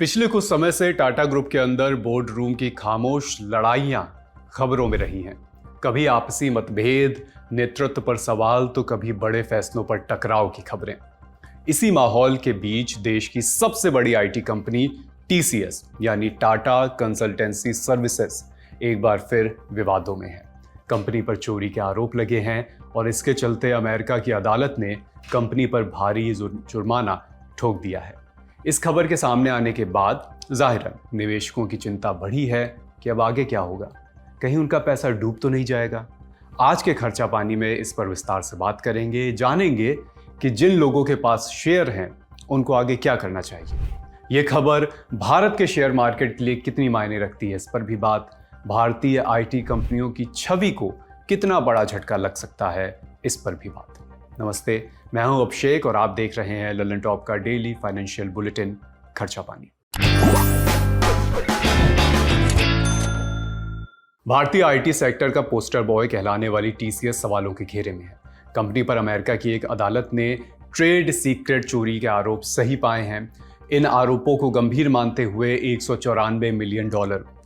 पिछले कुछ समय से टाटा ग्रुप के अंदर बोर्ड रूम की खामोश लड़ाइयां खबरों में रही हैं। कभी आपसी मतभेद, नेतृत्व पर सवाल, तो कभी बड़े फैसलों पर टकराव की खबरें। इसी माहौल के बीच देश की सबसे बड़ी आईटी कंपनी टीसीएस यानी टाटा कंसल्टेंसी सर्विसेज एक बार फिर विवादों में है। कंपनी पर चोरी के आरोप लगे हैं और इसके चलते अमेरिका की अदालत ने कंपनी पर भारी जुर्माना ठोक दिया है। इस खबर के सामने आने के बाद जाहिरन निवेशकों की चिंता बढ़ी है कि अब आगे क्या होगा, कहीं उनका पैसा डूब तो नहीं जाएगा। आज के खर्चा पानी में इस पर विस्तार से बात करेंगे, जानेंगे कि जिन लोगों के पास शेयर हैं उनको आगे क्या करना चाहिए। ये खबर भारत के शेयर मार्केट के लिए कितनी मायने रखती है, इस पर भी बात। भारतीय आईटी कंपनियों की छवि को कितना बड़ा झटका लग सकता है, इस पर भी बात। नमस्ते, मैं हूं अभिषेक और आप देख रहे हैं ललन टॉप का डेली फाइनेंशियल बुलेटिन खर्चा पानी। भारतीय आईटी सेक्टर का पोस्टर बॉय कहलाने वाली टीसीएस सवालों के घेरे में है। कंपनी पर अमेरिका की एक अदालत ने ट्रेड सीक्रेट चोरी के आरोप सही पाए हैं। इन आरोपों को गंभीर मानते हुए $194 मिलियन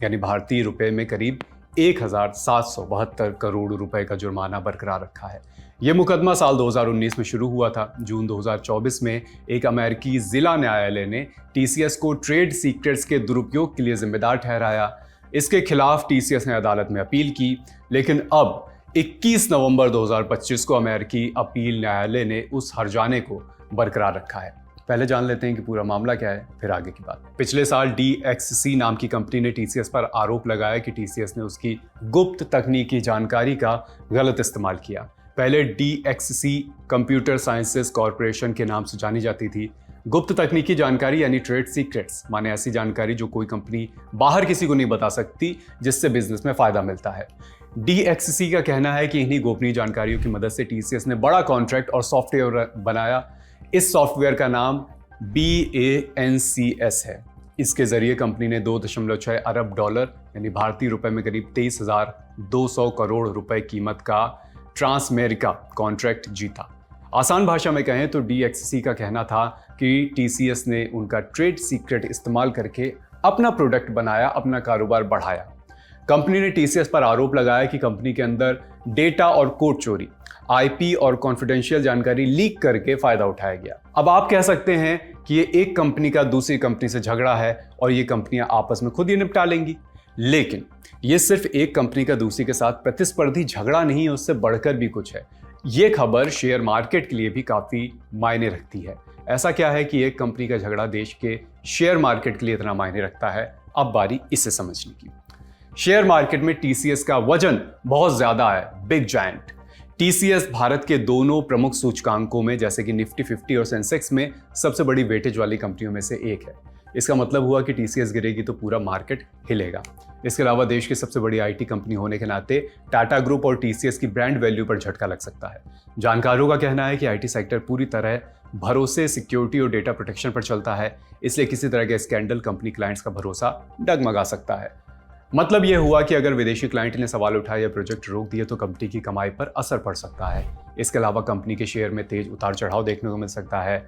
यानी भारतीय रुपए में करीब 1,772 करोड़ रुपए का जुर्माना बरकरार रखा है। यह मुकदमा साल 2019 में शुरू हुआ था। जून 2024 में एक अमेरिकी जिला न्यायालय ने टीसीएस को ट्रेड सीक्रेट्स के दुरुपयोग के लिए जिम्मेदार ठहराया। इसके खिलाफ टीसीएस ने अदालत में अपील की, लेकिन अब 21 नवंबर 2025 को अमेरिकी अपील न्यायालय ने उस हर्जाने को बरकरार रखा है। पहले जान लेते हैं कि पूरा मामला क्या है, फिर आगे की बात। पिछले साल DXC नाम की कंपनी ने टीसीएस पर आरोप लगाया कि टीसीएस ने उसकी गुप्त तकनीकी जानकारी का गलत इस्तेमाल किया। पहले DXC कंप्यूटर साइंसेस कॉरपोरेशन के नाम से जानी जाती थी। गुप्त तकनीकी जानकारी यानी ट्रेड सीक्रेट्स माने ऐसी जानकारी जो कोई कंपनी बाहर किसी को नहीं बता सकती, जिससे बिजनेस में फायदा मिलता है। DXC का कहना है कि इन्हीं गोपनीय जानकारियों की मदद से टीसीएस ने बड़ा कॉन्ट्रैक्ट और सॉफ्टवेयर बनाया। इस सॉफ्टवेयर का नाम BANCS है। इसके जरिए कंपनी ने $2.6 अरब यानी भारतीय रुपए में करीब 23,200 करोड़ रुपए कीमत का ट्रांसमेरिका कॉन्ट्रैक्ट जीता। आसान भाषा में कहें तो DXC का कहना था कि टीसीएस ने उनका ट्रेड सीक्रेट इस्तेमाल करके अपना प्रोडक्ट बनाया, अपना कारोबार बढ़ाया। कंपनी ने टीसीएस पर आरोप लगाया कि कंपनी के अंदर डेटा और कोड चोरी, IP और कॉन्फिडेंशियल जानकारी लीक करके फायदा उठाया गया। अब आप कह सकते हैं कि ये एक कंपनी का दूसरी कंपनी से झगड़ा है और ये कंपनियां आपस में खुद ही निपटा लेंगी, लेकिन ये सिर्फ एक कंपनी का दूसरी के साथ प्रतिस्पर्धी झगड़ा नहीं है, उससे बढ़कर भी कुछ है। ये खबर शेयर मार्केट के लिए भी काफी मायने रखती है। ऐसा क्या है कि एक कंपनी का झगड़ा देश के शेयर मार्केट के लिए इतना मायने रखता है? अब बारी इसे समझने की। शेयर मार्केट में टीसीएस का वजन बहुत ज्यादा है, बिग जायंट। टीसीएस भारत के दोनों प्रमुख सूचकांकों में जैसे कि निफ्टी 50 और सेंसेक्स में सबसे बड़ी वेटेज वाली कंपनियों में से एक है। इसका मतलब हुआ कि टीसीएस गिरेगी तो पूरा मार्केट हिलेगा। इसके अलावा देश की सबसे बड़ी आईटी कंपनी होने के नाते टाटा ग्रुप और टीसीएस की ब्रांड वैल्यू पर झटका लग सकता है। जानकारों का कहना है कि आईटी सेक्टर पूरी तरह भरोसे, सिक्योरिटी और डेटा प्रोटेक्शन पर चलता है, इसलिए किसी तरह के स्कैंडल कंपनी क्लाइंट्स का भरोसा डगमगा सकता है। मतलब यह हुआ कि अगर विदेशी क्लाइंट ने सवाल उठाए या प्रोजेक्ट रोक दिए तो कंपनी की कमाई पर असर पड़ सकता है। इसके अलावा कंपनी के शेयर में तेज उतार चढ़ाव देखने को मिल सकता है।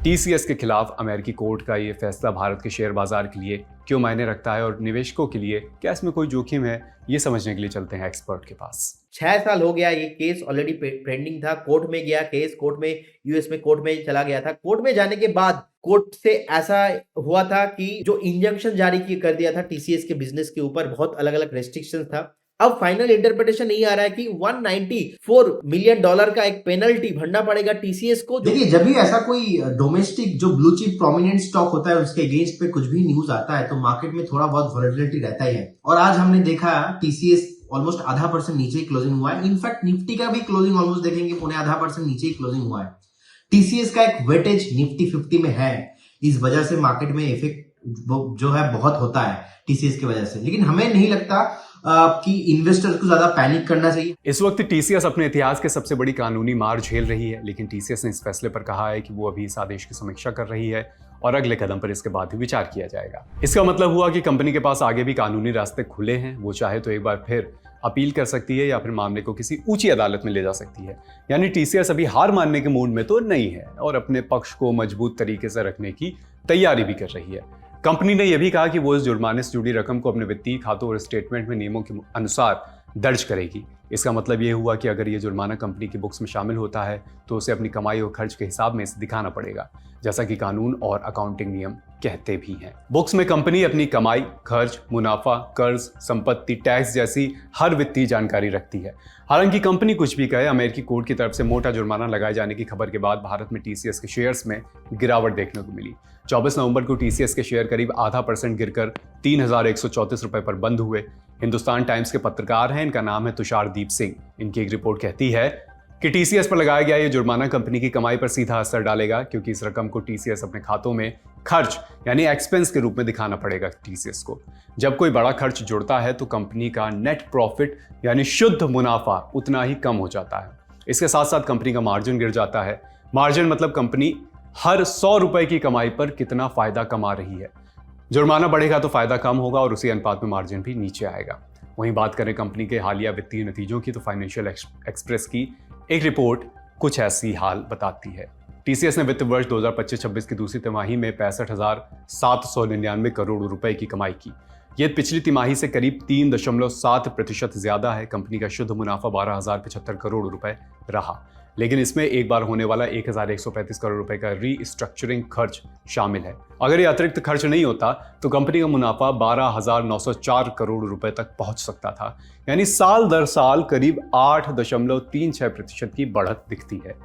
टीसीएस के खिलाफ अमेरिकी कोर्ट का ये फैसला भारत के शेयर बाजार के लिए क्यों मायने रखता है और निवेशकों के लिए क्या इसमें कोई जोखिम है, ये समझने के लिए चलते हैं एक्सपर्ट के पास। 6 साल हो गया, ये केस ऑलरेडी पेंडिंग था। कोर्ट में गया केस, कोर्ट में यूएस में कोर्ट में चला गया था। कोर्ट में जाने के बाद कोर्ट से ऐसा हुआ था कि जो इंजंक्शन जारी कर दिया था टीसीएस के बिजनेस के ऊपर, बहुत अलग अलग रेस्ट्रिक्शंस था। अब फाइनल इंटरप्रिटेशन नहीं आ रहा है कि $194 मिलियन का एक पेनल्टी भरना पड़ेगा टीसीएस को। देखिए, जब भी ऐसा कोई डोमेस्टिक जो ब्लू चिप प्रोमिनेंट स्टॉक होता है उसके अगेंस्ट पे कुछ भी न्यूज आता है तो मार्केट में थोड़ा बहुत वॉलेटिलिटी रहता ही है। और आज हमने देखा टीसीएस ऑलमोस्ट 0.5% नीचे ही क्लोजिंग हुआ है। इनफैक्ट निफ्टी का भी क्लोजिंग ऑलमोस्ट देखेंगे 0.5% नीचे ही क्लोजिंग हुआ है। टीसीएस का एक वेटेज निफ्टी 50 में है, इस वजह से मार्केट में इफेक्ट जो है बहुत होता है टीसीएस की वजह से। लेकिन हमें नहीं लगता कि इन्वेस्टर्स को ज्यादा पैनिक करना चाहिए। इस वक्त टीसीएस अपने इतिहास के सबसे बड़ी कानूनी मार झेल रही है, लेकिन टीसीएस ने इस फैसले पर कहा है कि वो अभी इस आदेश की समीक्षा कर रही है और अगले कदम पर इसके बाद ही विचार किया जाएगा। इसका मतलब हुआ कि कंपनी के पास आगे भी कानूनी रास्ते खुले हैं। वो चाहे तो एक बार फिर अपील कर सकती है या फिर मामले को किसी ऊंची अदालत में ले जा सकती है। यानी टीसीएस अभी हार मानने के मूड में तो नहीं है और अपने पक्ष को मजबूत तरीके से रखने की तैयारी भी कर रही है। कंपनी ने यह भी कहा कि वो इस जुर्माने से जुड़ी रकम को अपने वित्तीय खातों और स्टेटमेंट में नियमों के अनुसार दर्ज करेगी। इसका मतलब ये हुआ कि अगर ये जुर्माना कंपनी की बुक्स में शामिल होता है तो उसे अपनी कमाई और खर्च के हिसाब में इसे दिखाना पड़ेगा, जैसा कि कानून और अकाउंटिंग नियम कहते भी हैं। बुक्स में कंपनी अपनी कमाई, खर्च, मुनाफा, कर्ज, संपत्ति, टैक्स जैसी हर वित्तीय जानकारी रखती है। हालांकि कंपनी कुछ भी कहे, अमेरिकी कोर्ट की तरफ से मोटा जुर्माना लगाए जाने की खबर के बाद भारत में टीसीएस के शेयर्स में गिरावट देखने को मिली। 24 नवंबर को टीसीएस के शेयर करीब आधा % गिरकर 3,134 रुपए पर बंद हुए। हिंदुस्तान टाइम्स के पत्रकार हैं, इनका नाम है तुषारदीप सिंह। इनकी एक रिपोर्ट कहती है कि टीसीएस पर लगाया गया ये जुर्माना कंपनी की कमाई पर सीधा असर डालेगा, क्योंकि इस रकम को टीसीएस अपने खातों में खर्च यानी एक्सपेंस के रूप में दिखाना पड़ेगा टीसीएस को। जब कोई बड़ा खर्च जुड़ता है तो कंपनी का नेट प्रॉफिट यानी शुद्ध मुनाफा उतना ही कम हो जाता है। इसके साथ साथ कंपनी का मार्जिन गिर जाता है। मार्जिन मतलब कंपनी हर 100 रुपए की कमाई पर कितना फायदा कमा रही है। जुर्माना बढ़ेगा तो फायदा कम होगा और उसी अनुपात में मार्जिन भी नीचे आएगा। वहीं बात करें कंपनी के हालिया वित्तीय नतीजों की, तो फाइनेंशियल एक्सप्रेस की एक रिपोर्ट कुछ ऐसी हाल बताती है। टीसीएस ने वित्त वर्ष 2025-26 की दूसरी तिमाही में 65,799 करोड़ रुपए की कमाई की। यह पिछली तिमाही से करीब 3.7% ज्यादा है। कंपनी का शुद्ध मुनाफा 12,075 करोड़ रुपए रहा, लेकिन इसमें एक बार होने वाला 1,135 करोड़ रुपए का रीस्ट्रक्चरिंग खर्च शामिल है। अगर ये अतिरिक्त खर्च नहीं होता तो कंपनी का मुनाफा 12,904 करोड़ रुपए तक पहुंच सकता था, यानी साल दर साल करीब 8.36% की बढ़त दिखती है।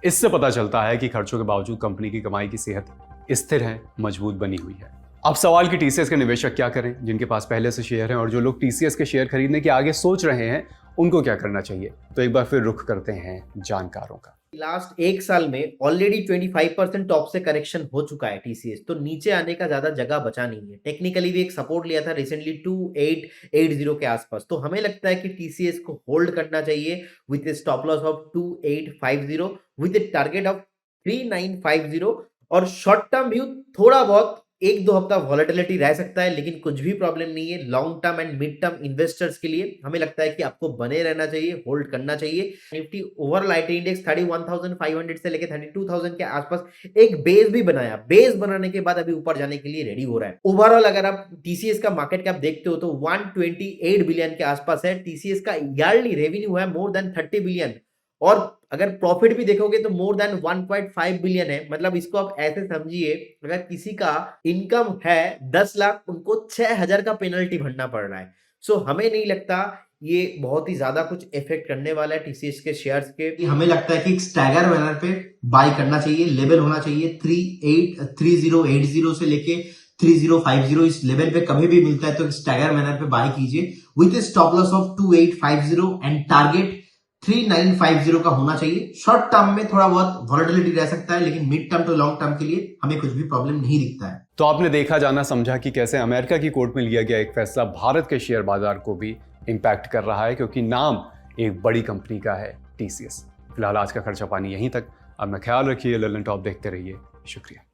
इससे पता चलता है कि खर्चों के बावजूद कंपनी की कमाई की सेहत स्थिर है, मजबूत बनी हुई है। अब सवाल कि टीसीएस के निवेशक क्या करें, जिनके पास पहले से शेयर हैं और जो लोग टीसीएस के शेयर खरीदने के आगे सोच रहे हैं, उनको क्या करना चाहिए। तो एक बार फिर रुख करते हैं जानकारों का। लास्ट एक साल में ऑलरेडी 25% टॉप से करेक्शन हो चुका है टीसीएस, तो नीचे आने का ज्यादा जगह बचा नहीं है। टेक्निकली भी एक सपोर्ट लिया था रिसेंटली 2880 के आसपास, तो हमें लगता है कि टीसीएस को होल्ड करना चाहिए with stop loss of 2850 with A target of 3950, और शॉर्ट टर्म व्यू थोड़ा बहुत 1-2 हफ्ता वॉलेटिलिटी रह सकता है, लेकिन कुछ भी प्रॉब्लम नहीं है। Long term and mid term investors के लिए हमें लगता है कि आपको बने रहना चाहिए, होल्ड करना चाहिए। निफ्टी ओवरऑल आईटी इंडेक्स 31,500 से लेकर 32,000 के आसपास एक बेस भी बनाया। बेस बनाने के बाद अभी ऊपर जाने के लिए रेडी हो रहा है। ओवरऑल अगर आप टीसीएस का मार्केट कैप देखते हो तो 128 बिलियन के आसपास है। टीसीएस का ईयरली रेवेन्यू है मोर देन 30 बिलियन, और अगर प्रॉफिट भी देखोगे तो मोर देन 1.5 बिलियन है। मतलब इसको आप ऐसे समझिए, अगर किसी का इनकम है 10 लाख, उनको 6,000 का पेनल्टी भरना पड़ रहा है। सो हमें नहीं लगता ये बहुत ही ज्यादा कुछ इफेक्ट करने वाला है टीसीएस के शेयर्स के। हमें लगता है कि एक स्टैगर मैनर पे बाय करना चाहिए। लेवल होना चाहिए 3080 से लेके 3050। इस लेवल पे कभी भी मिलता है तो स्टैगर मैनर पे बाय कीजिए with stop loss of 2850 and target 3950 का होना चाहिए। शॉर्ट टर्म में थोड़ा बहुत वॉलेटिलिटी रह सकता है, लेकिन mid term to long term के लिए हमें कुछ भी प्रॉब्लम नहीं दिखता है। तो आपने देखा, जाना, समझा कि कैसे अमेरिका की कोर्ट में लिया गया एक फैसला भारत के शेयर बाजार को भी इंपैक्ट कर रहा है, क्योंकि नाम एक बड़ी कंपनी का है टीसीएस। फिलहाल आज का खर्चा पानी यहीं तक। अब मैं ख्याल रखिए, ललन टॉप देखते रहिए। शुक्रिया।